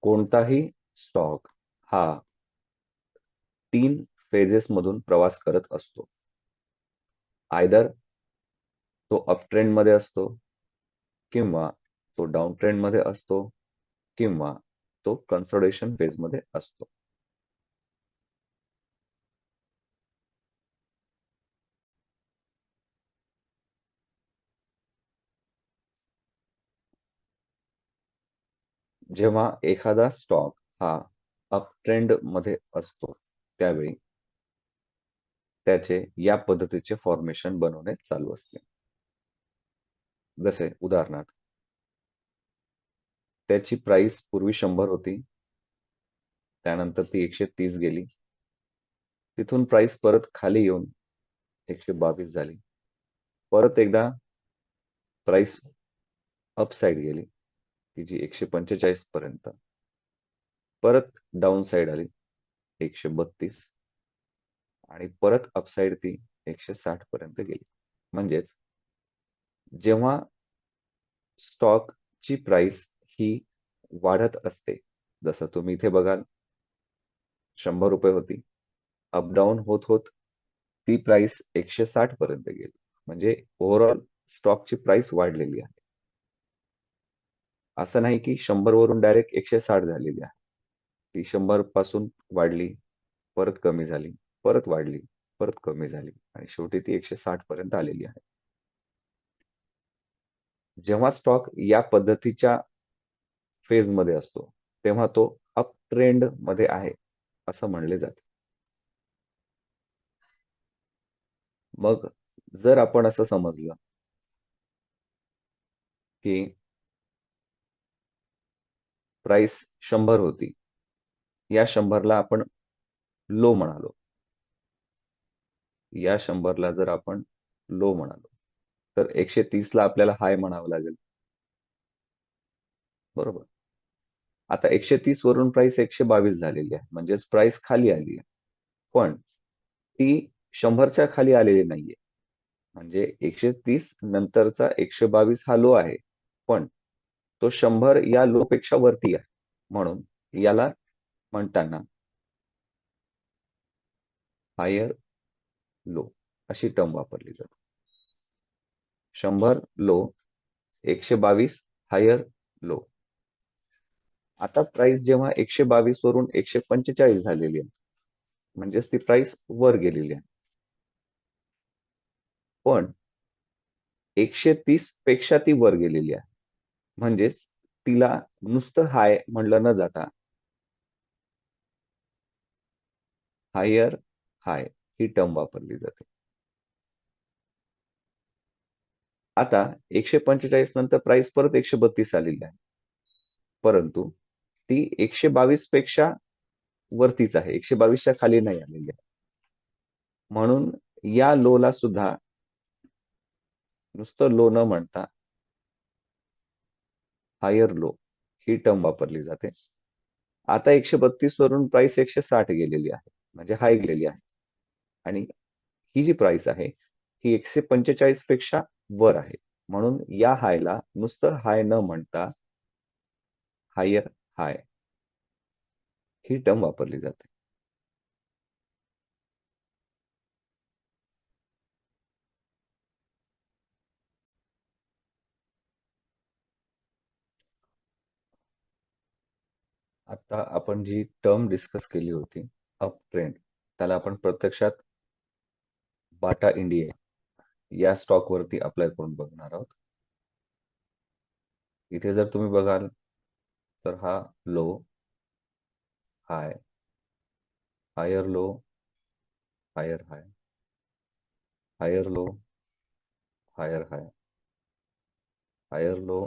कोणताही स्टॉक हा 3 फेजेस मधून प्रवास करत असतो. आयदर तो अप ट्रेंडमध्ये असतो किंवा तो डाउन ट्रेंडमध्ये असतो किंवा तो कन्सोलिडेशन फेजमध्ये असतो. जेव्हा एखादा स्टॉक हा अप ट्रेंडमध्ये असतो, त्यावेळी त्याचे या पद्धतीचे फॉर्मेशन बनवणे चालू असते. जसे उदाहरणार्थ, त्याची प्राइस पूर्वी 100 होती, त्यानंतर ती 130 गेली. तिथून प्राइस परत खाली येऊन 122 झाली. परत एकदा प्राइस अप साइड गेली, ती जी 145 पर्यंत. परत डाउन साइड आली 132 आणि परत अपसाइड ती 160 पर्यंत गेली. म्हणजेच जेव्हा स्टॉकची प्राइस ही वाढत असते, जसं तुम्ही इथे बघाल, ₹100 होती. अप डाउन होत होत ती प्राइस 160 पर्यंत गेली. म्हणजे ओव्हरऑल स्टॉकची प्राइस वाढलेली आहे. असं नाही की 100 वरून डायरेक्ट 160 झालेली आहे. ती 100 पासून वाढली, परत कमी झाली, परत वाढली, परत कमी झाली आणि शेवटी ती 160 पर्यंत आलेली आहे. जेव्हा स्टॉक या पद्धतीच्या फेजमध्ये असतो, तेव्हा तो अप ट्रेंडमध्ये आहे, असं म्हणले जाते. मग जर आपण असं समजलं, की प्राइस 100 होती. या 100ला आपण लो म्हणालो. या 100ला जर आपण लो म्हणालो, तर 130ला आपल्याला हाय म्हणावं लागेल. बरोबर. आता 130 वरून प्राइस 122 झालेली आहे. म्हणजेच प्राइस खाली आली आहे. पण ती 100च्या खाली आलेली नाहीये. म्हणजे 130 नंतरचा 122 हा लो आहे. पण तो 100 या लो पेक्षा वरती आहे. म्हणून याला म्हणताना हायर लो अशी टर्म वापरली जाते. 100 लो, 122 हायर लो. आता प्राइस जेव्हा 122 वरून 145 झालेली आहे, म्हणजेच ती प्राइस वर गेलेली आहे. पण 130 पेक्षा ती वर गेलेली आहे. म्हणजेच तिला नुसतं हाय म्हणलं न जाता हायर हाय ही टर्म वापरली जाते. आता 145 नंतर प्राइस परत 132 आलेली आहे. परंतु ती 122 पेक्षा वरतीच आहे. 122च्या खाली नाही आलेली आहे. म्हणून या लोला सुद्धा नुसतं लो न म्हणता हायर लो ही टर्म वापरली जाते. आता 132 वरून प्राइस 160 गेलेली आहे. म्हणजे हाय गेलेली आहे. आणि ही जी प्राइस आहे, ही 145 पेक्षा वर आहे. म्हणून या हायला नुसतं हाय न म्हणता हायर हाय ही टर्म वापरली जाते. आता आपण जी टर्म डिस्कस केली होती, अप ट्रेंड, त्याला आपण प्रत्यक्षात बाटा इंडिया या स्टॉकवरती अप्लाय करून बघणार आहोत. इथे जर तुम्ही बघाल, तर हा लो, हाय, higher low, higher high, higher low, higher high, higher low,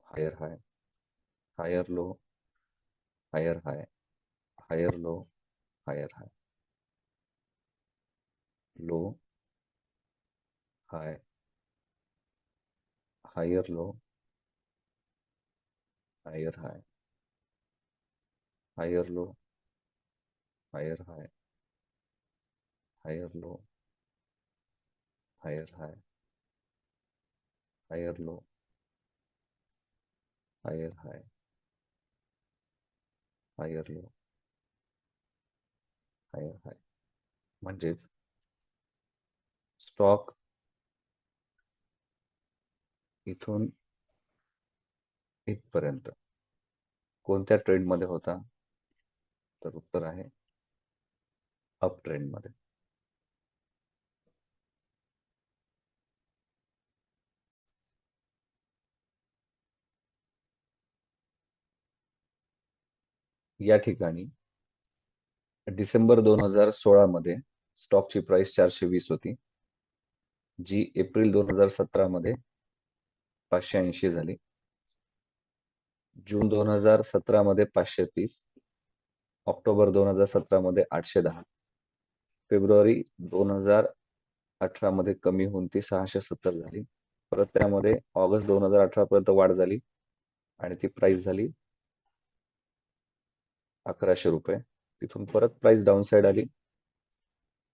higher high, higher low, higher high, higher low, higher हाय, लो, हाय, higher low, higher high, higher low, higher high, higher low, higher high, higher low, higher high, higher low, higher हाय. म्हणजेच stock इथून इथपर्यंत कोणत्या ट्रेंडमध्ये होता? तर उत्तर आहे up ट्रेंडमध्ये. या ठिकाणी डिसेंबर 2016 मध्ये स्टॉकची प्राइस 420 होती, जी एप्रिल 2017 मध्ये 580 झाली, जून 2017 मध्ये 530, ऑक्टोबर 2017 मध्ये 810, फेब्रुवारी 2018 मध्ये कमी होऊन ती 670 झाली. परत त्यामध्ये ऑगस्ट 2018 पर्यंत वाढ झाली आणि ती प्राइस झाली 1100 रुपये. तिथून परत प्राइस डाऊन साइड आली.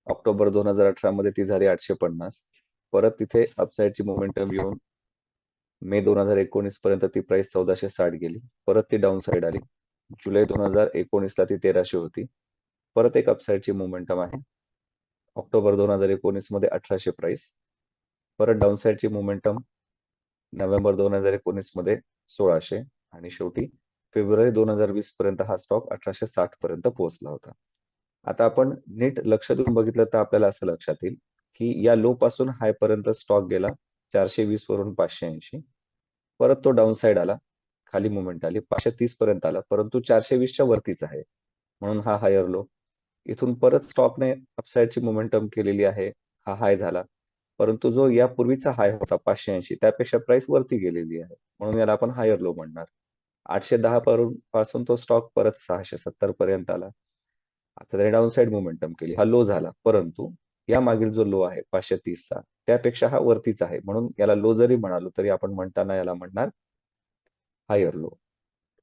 ऑक्टोबर 2018 मध्ये ती झाली 850. परत तिथे अपसाईडची मोमेंटम येऊन मे 2019 पर्यंत ती प्राइस 1460 गेली. परत ती डाऊन साइड आली. जुलै 2019 ला ती 1300 होती. परत एक अपसाईडची मोमेंटम आहे. ऑक्टोबर 2019 मध्ये 1800 प्राइस. परत डाऊन साइडची मोमेंटम नोव्हेंबर 2019 मध्ये 1600 आणि शेवटी फेब्रुवारी 2020 पर्यंत हा स्टॉक 1860 पर्यंत पोहोचला होता. आता आपण नीट लक्ष देऊन बघितलं तर आपल्याला असं लक्षात येईल की या लो पासून हाय पर्यंत स्टॉक गेला 420 वरून 580. परत तो डाऊन साइड आला, खाली मुवमेंट आली, 530 पर्यंत आला, परंतु 420 च्या वरतीच आहे, म्हणून हा हायर लो. इथून परत स्टॉकने अपसाईडची मोमेंटम केलेली आहे, हा हाय झाला, परंतु जो यापूर्वीचा हाय होता 580 त्यापेक्षा प्राइस वरती गेलेली आहे, म्हणून याला आपण हायर लो म्हणणार. 810 पासून तो स्टॉक परत 670 पर्यंत आला. आता त्याने डाऊन साइड मोमेंटम केली, हा लो झाला, परंतु या मागील जो लो आहे 530 चा त्यापेक्षा हा वरतीच आहे, म्हणून याला लो जरी म्हणालो तरी आपण म्हणताना याला म्हणणार हायर लो.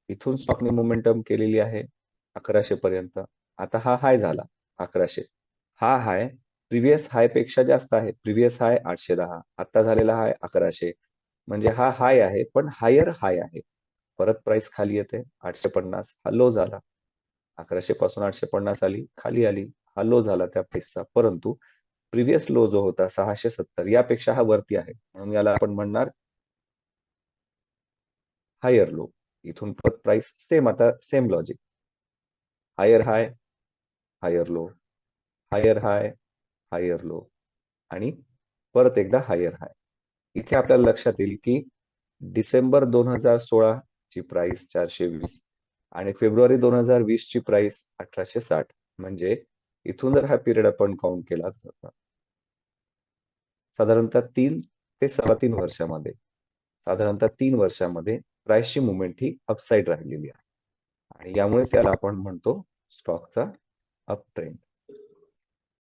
इथून स्टॉकने मोमेंटम केलेली आहे 1100 पर्यंत. आता हा हाय झाला 1100. हा हाय प्रिव्हियस हाय पेक्षा जास्त आहे. प्रिव्हियस हाय 810, आता झालेला हाय 1100. म्हणजे हा हाय आहे पण हायर हाय आहे. परत प्राइस खाली येते 850, हा लो झाला. 1100 पासून 850 आली, खाली आली, हा लो झाला त्या प्राइसचा, परंतु प्रिव्हियस लो जो होता 670 यापेक्षा हा वरती आहे, म्हणून याला आपण म्हणणार हायर लो. इथून परत प्राइस सेम, आता same logic, higher high, higher low, higher high, higher low आणि परत एकदा हायर हाय. इथे आपल्याला लक्षात येईल की डिसेंबर 2016 ची प्राइस 420 आणि फेब्रुवारी 2020 ची प्राइस 1860. म्हणजे इथून जर हा पिरियड आपण काउंट केला तर साधारणतः 3 ते 3.25 वर्षामध्ये, साधारणतः 3 वर्षामध्ये प्राइसची मुवमेंट ही अपसाईड राहिलेली आहे आणि यामुळेच याला आपण म्हणतो स्टॉकचा अप ट्रेंड.